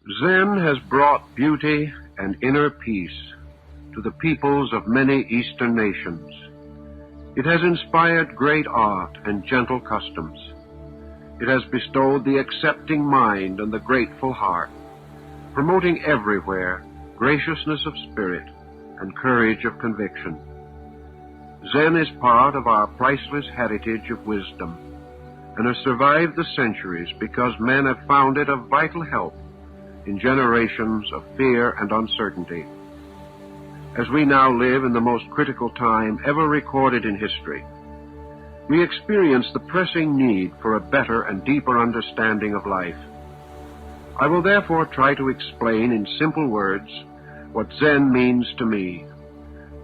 Zen has brought beauty and inner peace to the peoples of many Eastern nations. It has inspired great art and gentle customs. It has bestowed the accepting mind and the grateful heart, promoting everywhere graciousness of spirit and courage of conviction. Zen is part of our priceless heritage of wisdom and has survived the centuries because men have found it a vital help in generations of fear and uncertainty. As we now live in the most critical time ever recorded in history, we experience the pressing need for a better and deeper understanding of life. I will therefore try to explain in simple words what Zen means to me,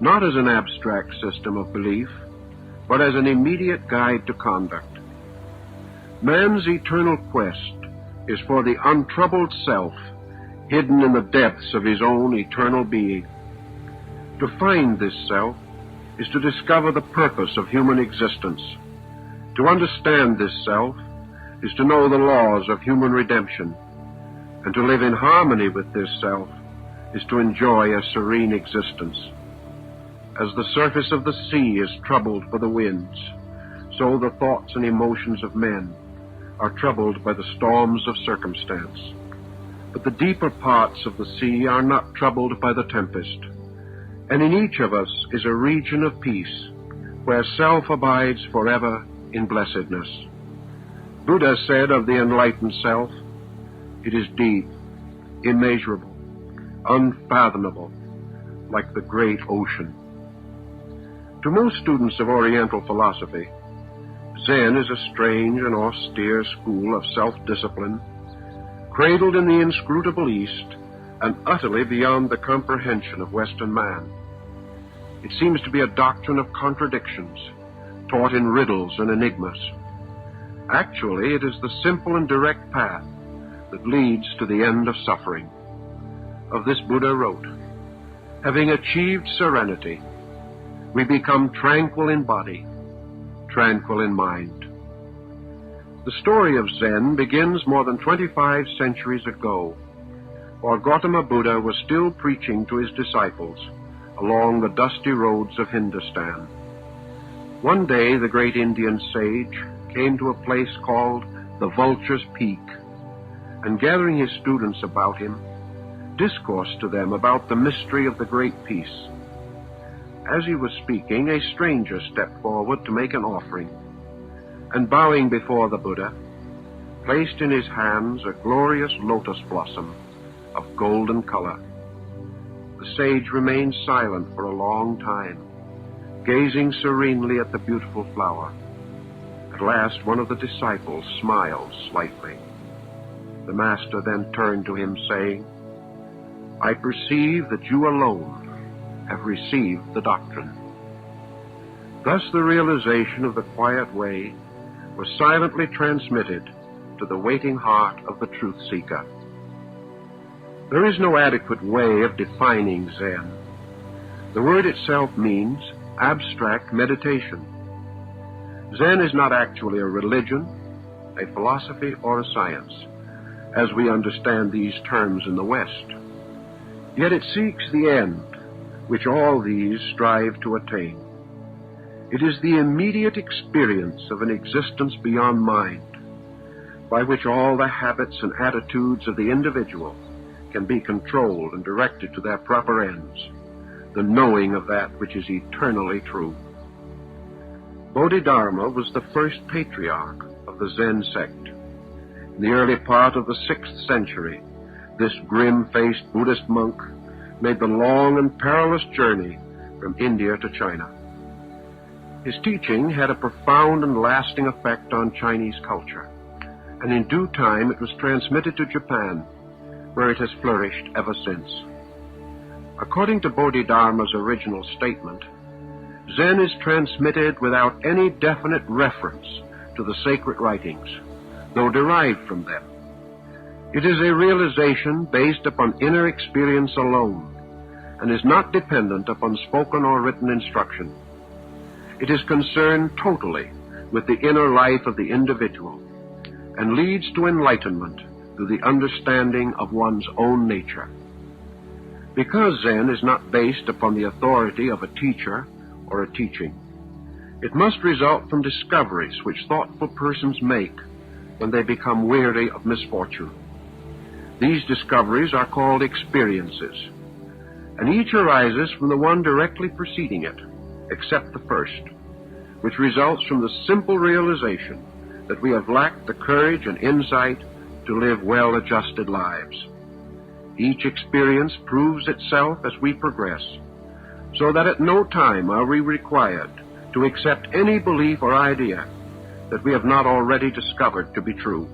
not as an abstract system of belief, but as an immediate guide to conduct. Man's eternal quest is for the untroubled self hidden in the depths of his own eternal being. To find this self is to discover the purpose of human existence. To understand this self is to know the laws of human redemption, and to live in harmony with this self is to enjoy a serene existence. As the surface of the sea is troubled by the winds, so the thoughts and emotions of men are troubled by the storms of circumstance. But the deeper parts of the sea are not troubled by the tempest, and in each of us is a region of peace where self abides forever in blessedness. Buddha said of the enlightened self, "It is deep, immeasurable, unfathomable, like the great ocean." To most students of Oriental philosophy, Zen is a strange and austere school of self-discipline, cradled in the inscrutable East and utterly beyond the comprehension of Western man. It seems to be a doctrine of contradictions, taught in riddles and enigmas. Actually, it is the simple and direct path that leads to the end of suffering. Of this Buddha wrote, "Having achieved serenity, we become tranquil in body, tranquil in mind." The story of Zen begins more than 25 centuries ago, while Gautama Buddha was still preaching to his disciples along the dusty roads of Hindustan. One day the great Indian sage came to a place called the Vulture's Peak, and gathering his students about him, discoursed to them about the mystery of the great peace. As he was speaking, a stranger stepped forward to make an offering, and bowing before the Buddha, placed in his hands a glorious lotus blossom of golden color. The sage remained silent for a long time, gazing serenely at the beautiful flower. At last, one of the disciples smiled slightly. The master then turned to him, saying, "I perceive that you alone have received the doctrine." Thus the realization of the quiet way was silently transmitted to the waiting heart of the truth seeker. There is no adequate way of defining Zen. The word itself means abstract meditation. Zen is not actually a religion, a philosophy, or a science, as we understand these terms in the West. Yet it seeks the end, which all these strive to attain. It is the immediate experience of an existence beyond mind, by which all the habits and attitudes of the individual can be controlled and directed to their proper ends, the knowing of that which is eternally true. Bodhidharma was the first patriarch of the Zen sect. In the early part of the 6th century, this grim-faced Buddhist monk made the long and perilous journey from India to China. His teaching had a profound and lasting effect on Chinese culture, and in due time it was transmitted to Japan, where it has flourished ever since. According to Bodhidharma's original statement, Zen is transmitted without any definite reference to the sacred writings, though derived from them. It is a realization based upon inner experience alone, and is not dependent upon spoken or written instruction. It is concerned totally with the inner life of the individual, and leads to enlightenment to the understanding of one's own nature. Because Zen is not based upon the authority of a teacher or a teaching, it must result from discoveries which thoughtful persons make when they become weary of misfortune. These discoveries are called experiences, and each arises from the one directly preceding it, except the first, which results from the simple realization that we have lacked the courage and insight to live well-adjusted lives. Each experience proves itself as we progress, so that at no time are we required to accept any belief or idea that we have not already discovered to be true.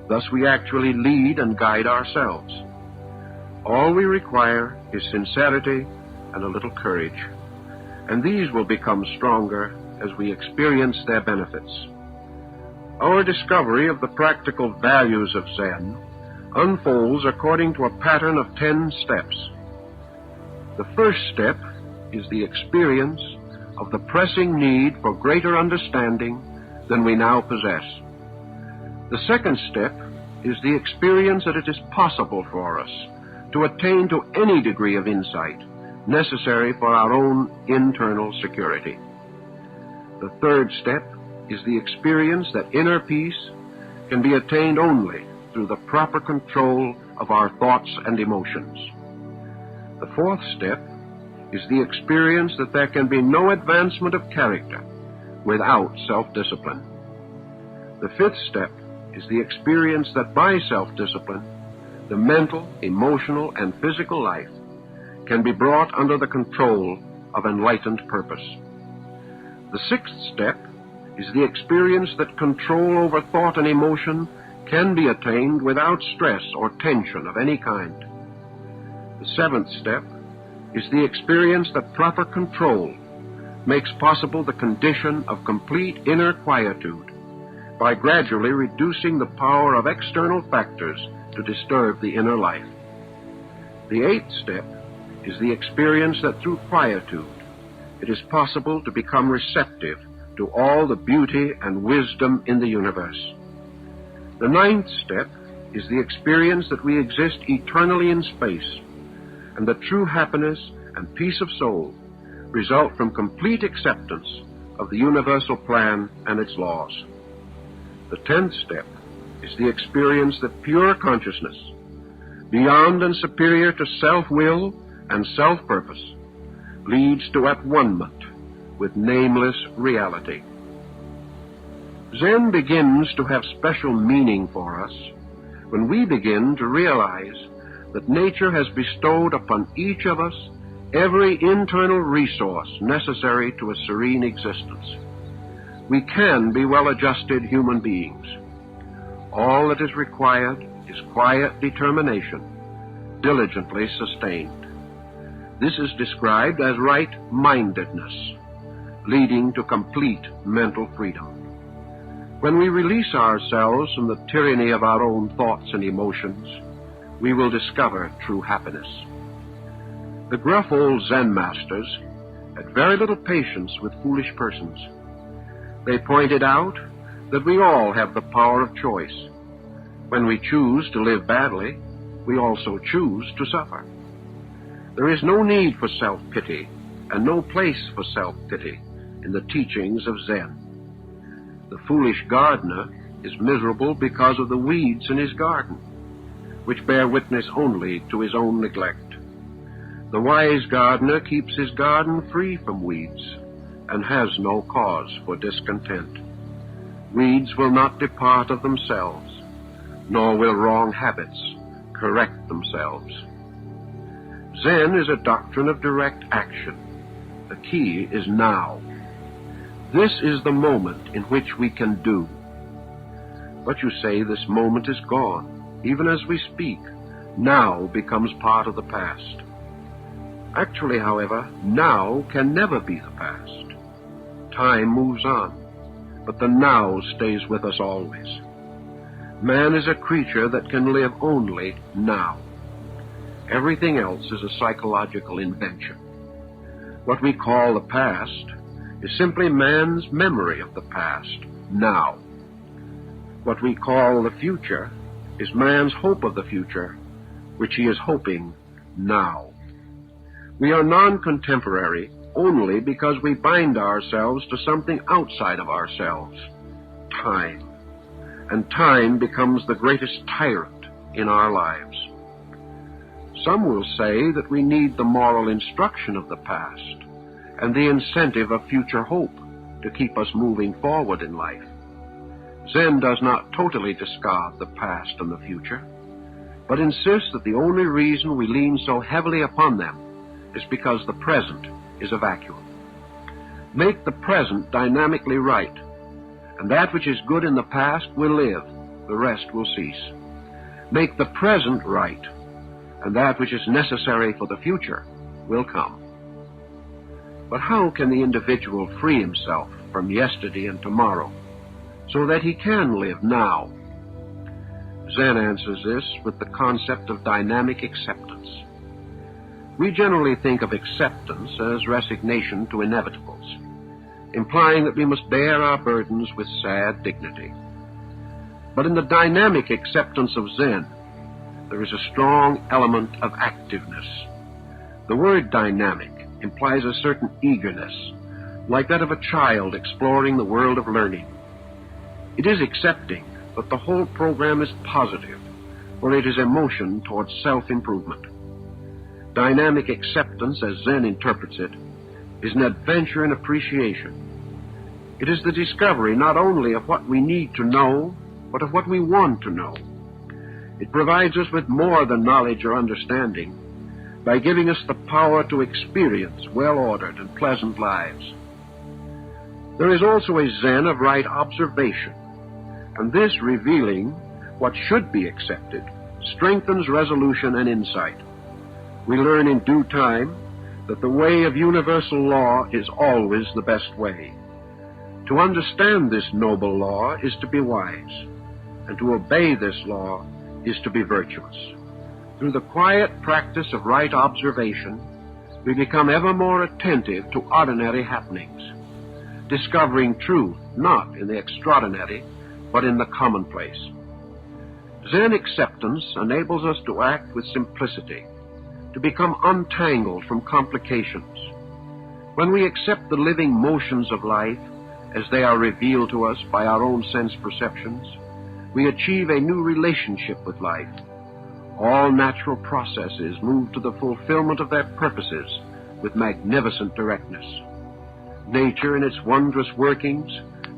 Thus we actually lead and guide ourselves. All we require is sincerity and a little courage, and these will become stronger as we experience their benefits. Our discovery of the practical values of Zen unfolds according to a pattern of 10 steps. The first step is the experience of the pressing need for greater understanding than we now possess. The second step is the experience that it is possible for us to attain to any degree of insight necessary for our own internal security. The third step is the experience that inner peace can be attained only through the proper control of our thoughts and emotions. The fourth step is the experience that there can be no advancement of character without self-discipline. The fifth step is the experience that by self-discipline, the mental, emotional, and physical life can be brought under the control of enlightened purpose. The sixth step is the experience that control over thought and emotion can be attained without stress or tension of any kind. The seventh step is the experience that proper control makes possible the condition of complete inner quietude by gradually reducing the power of external factors to disturb the inner life. The eighth step is the experience that through quietude it is possible to become receptive to all the beauty and wisdom in the universe. The ninth step is the experience that we exist eternally in space, and that true happiness and peace of soul result from complete acceptance of the universal plan and its laws. The 10th step is the experience that pure consciousness, beyond and superior to self-will and self-purpose, leads to at-one-ment with nameless reality. Zen begins to have special meaning for us when we begin to realize that nature has bestowed upon each of us every internal resource necessary to a serene existence. We can be well-adjusted human beings. All that is required is quiet determination, diligently sustained. This is described as right-mindedness, leading to complete mental freedom. When we release ourselves from the tyranny of our own thoughts and emotions, we will discover true happiness. The gruff old Zen masters had very little patience with foolish persons. They pointed out that we all have the power of choice. When we choose to live badly, we also choose to suffer. There is no need for self-pity and no place for self-pity in the teachings of Zen. The foolish gardener is miserable because of the weeds in his garden, which bear witness only to his own neglect. The wise gardener keeps his garden free from weeds and has no cause for discontent. Weeds will not depart of themselves, nor will wrong habits correct themselves. Zen is a doctrine of direct action. The key is now. This is the moment in which we can do. But you say this moment is gone, even as we speak. Now becomes part of the past. Actually, however, now can never be the past. Time moves on, but the now stays with us always. Man is a creature that can live only now. Everything else is a psychological invention. What we call the past is simply man's memory of the past, now. What we call the future is man's hope of the future, which he is hoping now. We are non-contemporary only because we bind ourselves to something outside of ourselves, time. And time becomes the greatest tyrant in our lives. Some will say that we need the moral instruction of the past and the incentive of future hope to keep us moving forward in life. Zen does not totally discard the past and the future, but insists that the only reason we lean so heavily upon them is because the present is a vacuum. Make the present dynamically right, and that which is good in the past will live, the rest will cease. Make the present right, and that which is necessary for the future will come. But how can the individual free himself from yesterday and tomorrow so that he can live now? Zen answers this with the concept of dynamic acceptance. We generally think of acceptance as resignation to inevitables, implying that we must bear our burdens with sad dignity. But in the dynamic acceptance of Zen, there is a strong element of activeness. The word dynamic implies a certain eagerness, like that of a child exploring the world of learning. It is accepting, but the whole program is positive, for it is emotion towards self-improvement. Dynamic acceptance, as Zen interprets it, is an adventure in appreciation. It is the discovery not only of what we need to know, but of what we want to know. It provides us with more than knowledge or understanding by giving us the power to experience well-ordered and pleasant lives. There is also a Zen of right observation, and this, revealing what should be accepted, strengthens resolution and insight. We learn in due time that the way of universal law is always the best way. To understand this noble law is to be wise, and to obey this law is to be virtuous. Through the quiet practice of right observation, we become ever more attentive to ordinary happenings, discovering truth not in the extraordinary, but in the commonplace. Zen acceptance enables us to act with simplicity, to become untangled from complications. When we accept the living motions of life as they are revealed to us by our own sense perceptions, we achieve a new relationship with life. All natural processes move to the fulfillment of their purposes with magnificent directness. Nature, in its wondrous workings,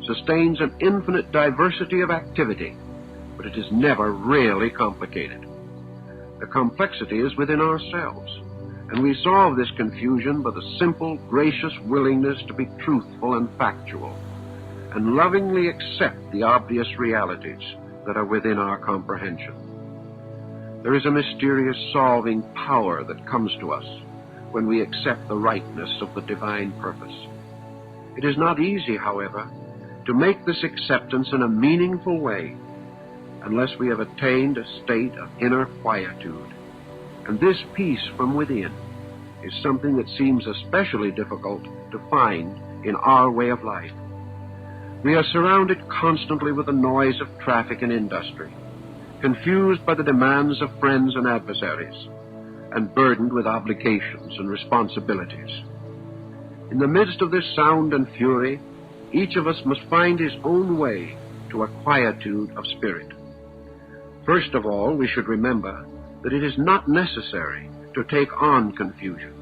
sustains an infinite diversity of activity, but it is never really complicated. The complexity is within ourselves, and we solve this confusion by the simple, gracious willingness to be truthful and factual, and lovingly accept the obvious realities that are within our comprehension. There is a mysterious solving power that comes to us when we accept the rightness of the divine purpose. It is not easy, however, to make this acceptance in a meaningful way unless we have attained a state of inner quietude. And this peace from within is something that seems especially difficult to find in our way of life. We are surrounded constantly with the noise of traffic and industry, confused by the demands of friends and adversaries, and burdened with obligations and responsibilities. In the midst of this sound and fury, each of us must find his own way to a quietude of spirit. First of all, we should remember that it is not necessary to take on confusion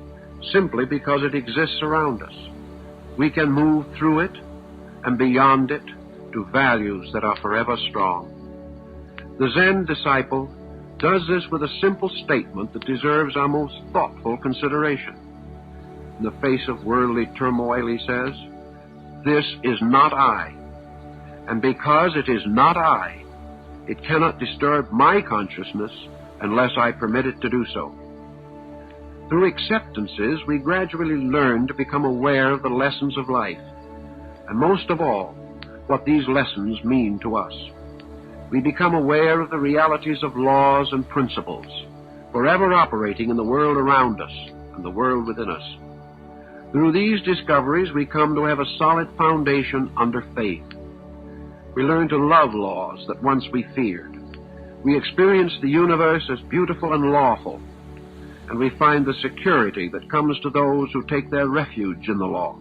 simply because it exists around us. We can move through it and beyond it to values that are forever strong. The Zen disciple does this with a simple statement that deserves our most thoughtful consideration. In the face of worldly turmoil, he says, "This is not I, and because it is not I, it cannot disturb my consciousness unless I permit it to do so." Through acceptances, we gradually learn to become aware of the lessons of life, and most of all, what these lessons mean to us. We become aware of the realities of laws and principles, forever operating in the world around us and the world within us. Through these discoveries, we come to have a solid foundation under faith. We learn to love laws that once we feared. We experience the universe as beautiful and lawful, and we find the security that comes to those who take their refuge in the law.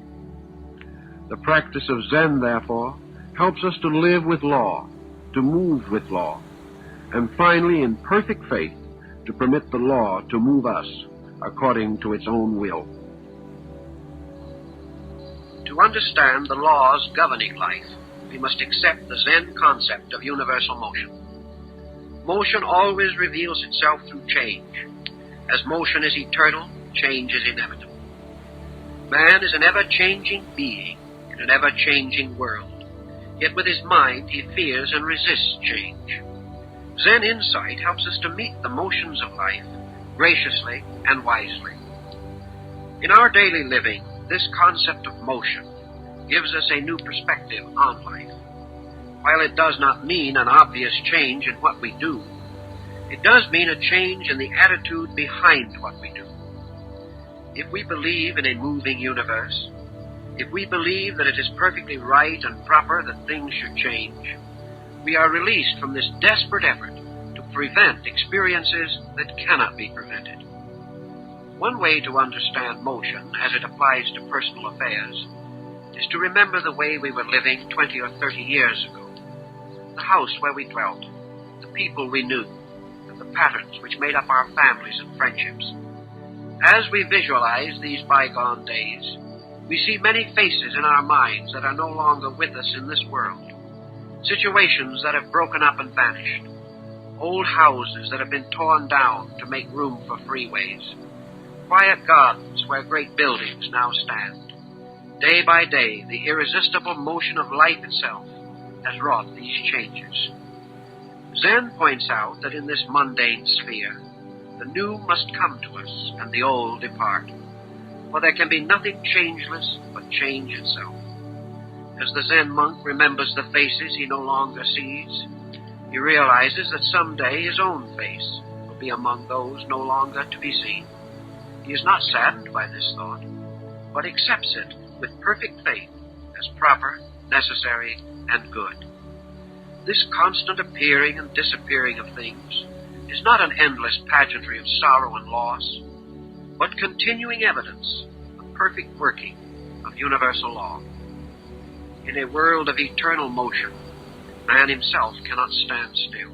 The practice of Zen, therefore, helps us to live with law, to move with law, and finally, in perfect faith, to permit the law to move us according to its own will. To understand the laws governing life, we must accept the Zen concept of universal motion. Motion always reveals itself through change. As motion is eternal, change is inevitable. Man is an ever-changing being in an ever-changing world, yet with his mind he fears and resists change. Zen insight helps us to meet the motions of life graciously and wisely. In our daily living, this concept of motion gives us a new perspective on life. While it does not mean an obvious change in what we do, it does mean a change in the attitude behind what we do. If we believe in a moving universe, if we believe that it is perfectly right and proper that things should change, we are released from this desperate effort to prevent experiences that cannot be prevented. One way to understand motion as it applies to personal affairs is to remember the way we were living 20 or 30 years ago, the house where we dwelt, the people we knew, and the patterns which made up our families and friendships. As we visualize these bygone days, we see many faces in our minds that are no longer with us in this world, situations that have broken up and vanished, old houses that have been torn down to make room for freeways, quiet gardens where great buildings now stand. Day by day, the irresistible motion of life itself has wrought these changes. Zen points out that in this mundane sphere, the new must come to us and the old depart, for there can be nothing changeless but change itself. As the Zen monk remembers the faces he no longer sees, he realizes that someday his own face will be among those no longer to be seen. He is not saddened by this thought, but accepts it with perfect faith as proper, necessary, and good. This constant appearing and disappearing of things is not an endless pageantry of sorrow and loss, but continuing evidence of perfect working of universal law. In a world of eternal motion, man himself cannot stand still.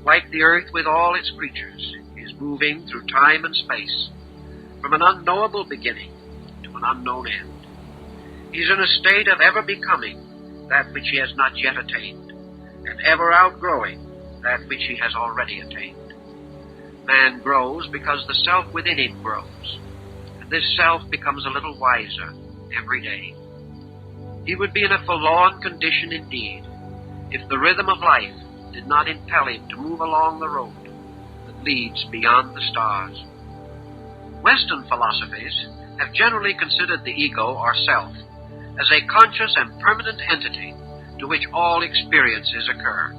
Like the earth with all its creatures, he is moving through time and space, from an unknowable beginning to an unknown end. He is in a state of ever becoming that which he has not yet attained, and ever outgrowing that which he has already attained. Man grows because the self within him grows, and this self becomes a little wiser every day. He would be in a forlorn condition indeed if the rhythm of life did not impel him to move along the road that leads beyond the stars. Western philosophies have generally considered the ego or self as a conscious and permanent entity to which all experiences occur.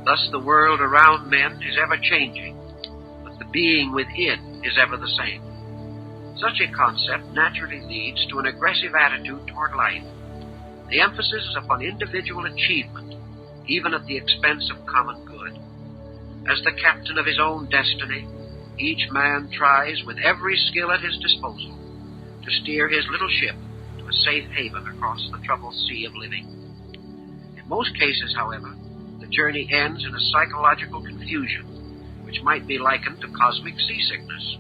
Thus the world around men is ever changing, but the being within is ever the same. Such a concept naturally leads to an aggressive attitude toward life. The emphasis is upon individual achievement, even at the expense of common good. As the captain of his own destiny, each man tries with every skill at his disposal to steer his little ship to a safe haven across the troubled sea of living. In most cases, however, the journey ends in a psychological confusion, which might be likened to cosmic seasickness.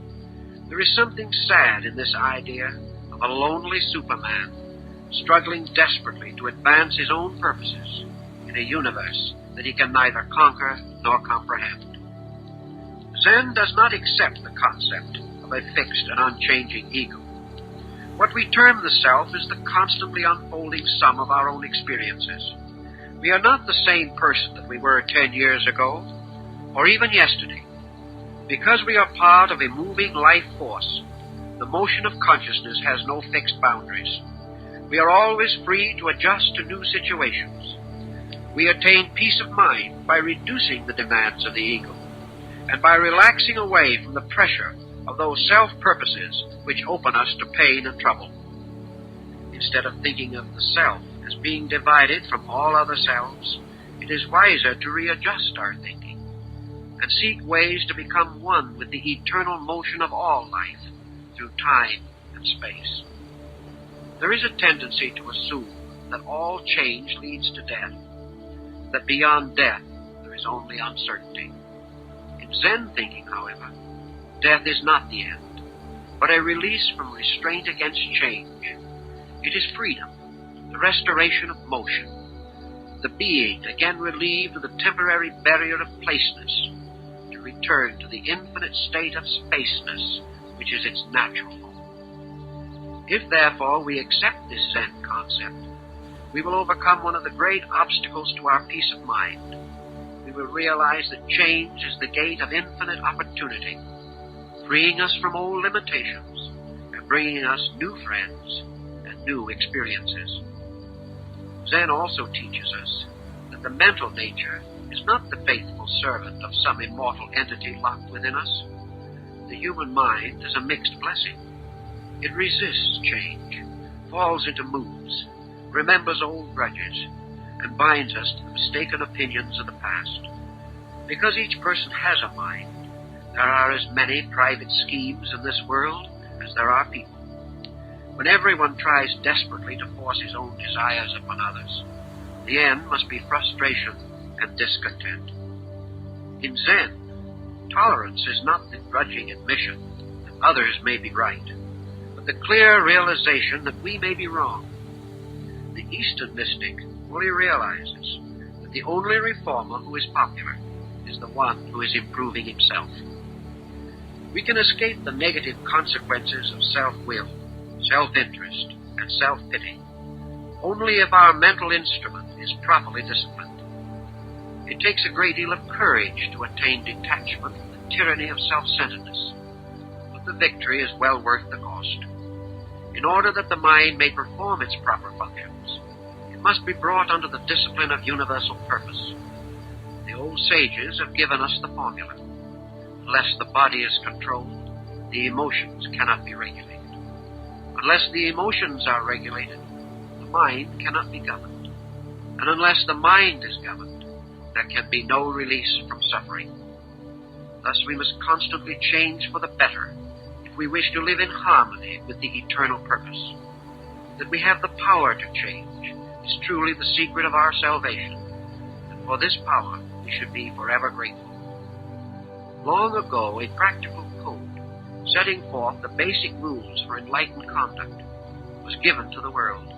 There is something sad in this idea of a lonely Superman struggling desperately to advance his own purposes in a universe that he can neither conquer nor comprehend. Zen does not accept the concept of a fixed and unchanging ego. What we term the self is the constantly unfolding sum of our own experiences. We are not the same person that we were 10 years ago, or even yesterday. Because we are part of a moving life force, the motion of consciousness has no fixed boundaries. We are always free to adjust to new situations. We attain peace of mind by reducing the demands of the ego, and by relaxing away from the pressure of those self-purposes which open us to pain and trouble. Instead of thinking of the self as being divided from all other selves it is wiser to readjust our thinking and seek ways to become one with the eternal motion of all life through time and space. There is a tendency to assume that all change leads to death, that beyond death there is only uncertainty. In Zen thinking, however, death is not the end, but a release from restraint against change. It is freedom, the restoration of motion, the being again relieved of the temporary barrier of placeness to return to the infinite state of spaceness which is its natural home. If, therefore, we accept this Zen concept, we will overcome one of the great obstacles to our peace of mind. We will realize that change is the gate of infinite opportunity, freeing us from old limitations and bringing us new friends and new experiences. Zen also teaches us that the mental nature is not the faithful servant of some immortal entity locked within us. The human mind is a mixed blessing. It resists change, falls into moods, remembers old grudges, and binds us to the mistaken opinions of the past. Because each person has a mind, there are as many private schemes in this world as there are people. When everyone tries desperately to force his own desires upon others, the end must be frustration and discontent. In Zen, tolerance is not the grudging admission that others may be right, but the clear realization that we may be wrong. The Eastern mystic fully realizes that the only reformer who is popular is the one who is improving himself. We can escape the negative consequences of self-will, self-interest, and self-pity only if our mental instrument is properly disciplined. It takes a great deal of courage to attain detachment from the tyranny of self-centeredness, but the victory is well worth the cost. In order that the mind may perform its proper functions, it must be brought under the discipline of universal purpose. The old sages have given us the formula. Unless the body is controlled, the emotions cannot be regulated. Unless the emotions are regulated, the mind cannot be governed. And unless the mind is governed, there can be no release from suffering. Thus we must constantly change for the better if we wish to live in harmony with the eternal purpose. That we have the power to change is truly the secret of our salvation, and for this power we should be forever grateful. Long ago, a practical code setting forth the basic rules for enlightened conduct was given to the world.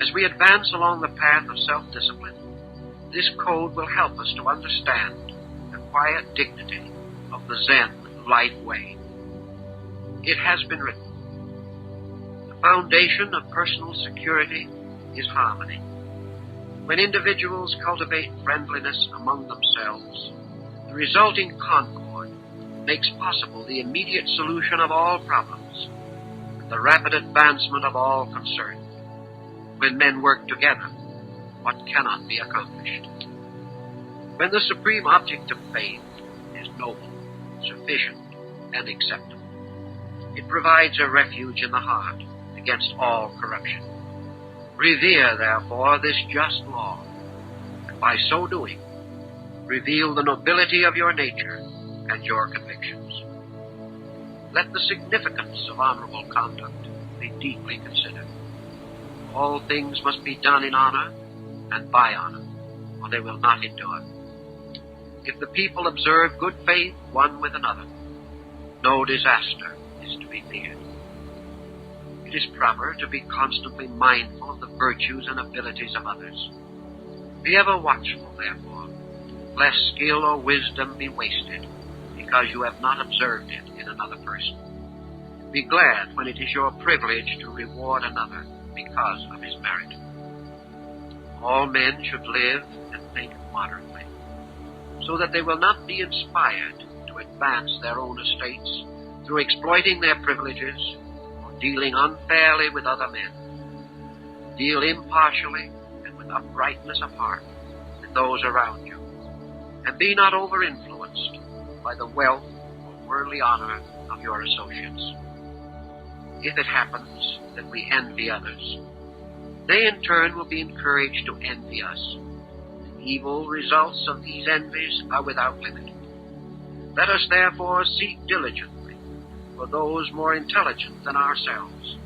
As we advance along the path of self-discipline, this code will help us to understand the quiet dignity of the Zen life way. It has been written, the foundation of personal security is harmony. When individuals cultivate friendliness among themselves, the resulting concord makes possible the immediate solution of all problems and the rapid advancement of all concern. When men work together, what cannot be accomplished? When the supreme object of faith is noble, sufficient, and acceptable, it provides a refuge in the heart against all corruption. Revere, therefore, this just law, and by so doing, reveal the nobility of your nature and your convictions. Let the significance of honorable conduct be deeply considered. All things must be done in honor and by honor, or they will not endure. If the people observe good faith one with another, no disaster is to be feared. It is proper to be constantly mindful of the virtues and abilities of others. Be ever watchful, therefore, lest skill or wisdom be wasted because you have not observed it in another person. Be glad when it is your privilege to reward another because of his merit. All men should live and think moderately, so that they will not be inspired to advance their own estates through exploiting their privileges or dealing unfairly with other men. Deal impartially and with uprightness of heart with those around you, and be not over-influenced by the wealth or worldly honor of your associates. If it happens that we envy others, they in turn will be encouraged to envy us. evil results of these envies are without limit. Let us therefore seek diligently for those more intelligent than ourselves,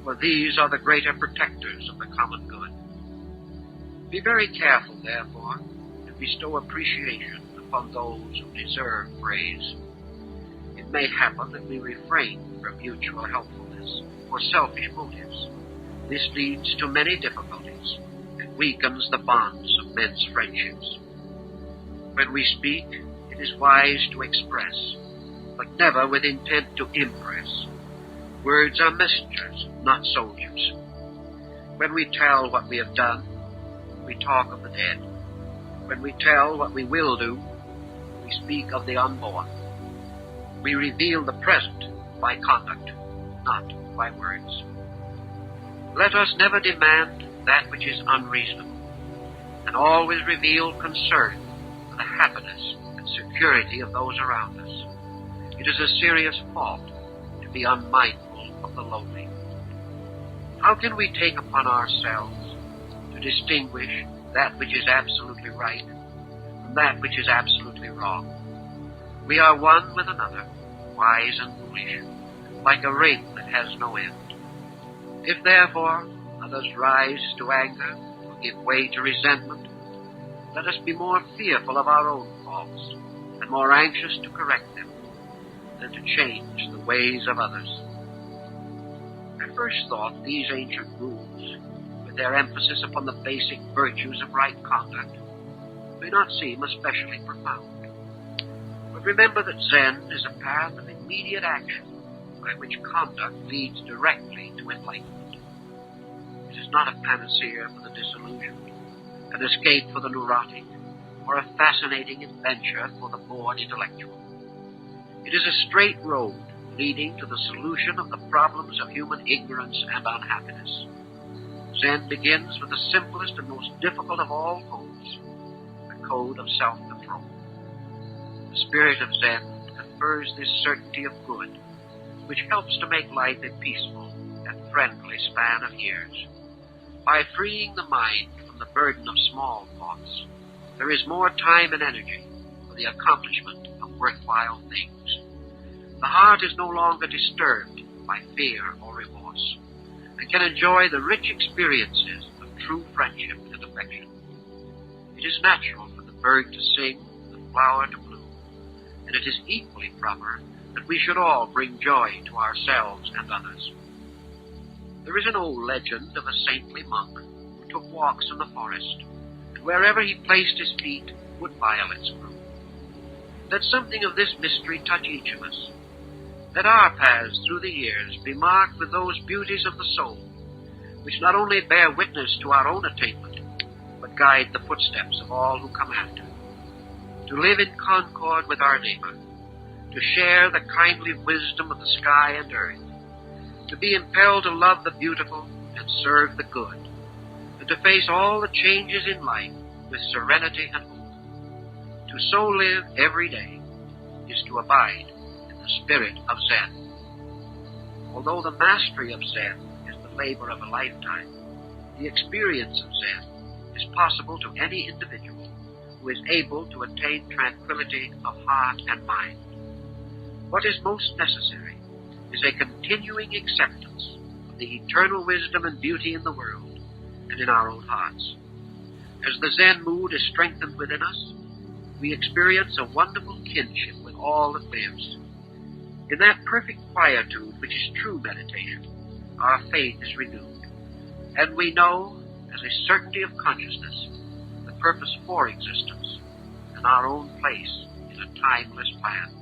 for these are the greater protectors of the common good. Be very careful, therefore, to bestow appreciation upon those who deserve praise. It may happen that we refrain from mutual helpfulness for selfish motives. This leads to many difficulties and weakens the bonds of men's friendships. When we speak, it is wise to express, but never with intent to impress. Words are messengers, not soldiers. When we tell what we have done, we talk of the dead. When we tell what we will do, we speak of the unborn. We reveal the present by conduct, not by words. Let us never demand that which is unreasonable, and always reveal concern for the happiness and security of those around us. It is a serious fault to be unmindful of the lowly. How can we take upon ourselves to distinguish that which is absolutely right from that which is absolutely wrong? We are one with another, wise and foolish, like a ring that has no end. If therefore others rise to anger or give way to resentment, let us be more fearful of our own faults and more anxious to correct them than to change the ways of others. I first thought these ancient rules, with their emphasis upon the basic virtues of right conduct, may not seem especially profound. But remember that Zen is a path of immediate action by which conduct leads directly to enlightenment. It is not a panacea for the disillusioned, an escape for the neurotic, or a fascinating adventure for the bored intellectual. It is a straight road leading to the solution of the problems of human ignorance and unhappiness. Zen begins with the simplest and most difficult of all codes, the code of self-control. The Spirit of Zen confers this certainty of good, which helps to make life a peaceful and friendly span of years. By freeing the mind from the burden of small thoughts, there is more time and energy for the accomplishment of worthwhile things. The heart is no longer disturbed by fear or remorse, and can enjoy the rich experiences of true friendship and affection. It is natural for the bird to sing, the flower to bloom, and it is equally proper that we should all bring joy to ourselves and others. There is an old legend of a saintly monk who took walks in the forest, and wherever he placed his feet, wood violets grew. Let something of this mystery touch each of us. Let our paths through the years be marked with those beauties of the soul, which not only bear witness to our own attainment, but guide the footsteps of all who come after. To live in concord with our neighbor, to share the kindly wisdom of the sky and earth, to be impelled to love the beautiful and serve the good, and to face all the changes in life with serenity and hope. To so live every day is to abide in the spirit of Zen. Although the mastery of Zen is the labor of a lifetime, the experience of Zen is possible to any individual who is able to attain tranquility of heart and mind. What is most necessary is a continuing acceptance of the eternal wisdom and beauty in the world and in our own hearts. As the Zen mood is strengthened within us, we experience a wonderful kinship with all that lives. In that perfect quietude which is true meditation, our faith is renewed, and we know, as a certainty of consciousness, the purpose for existence and our own place in a timeless plan.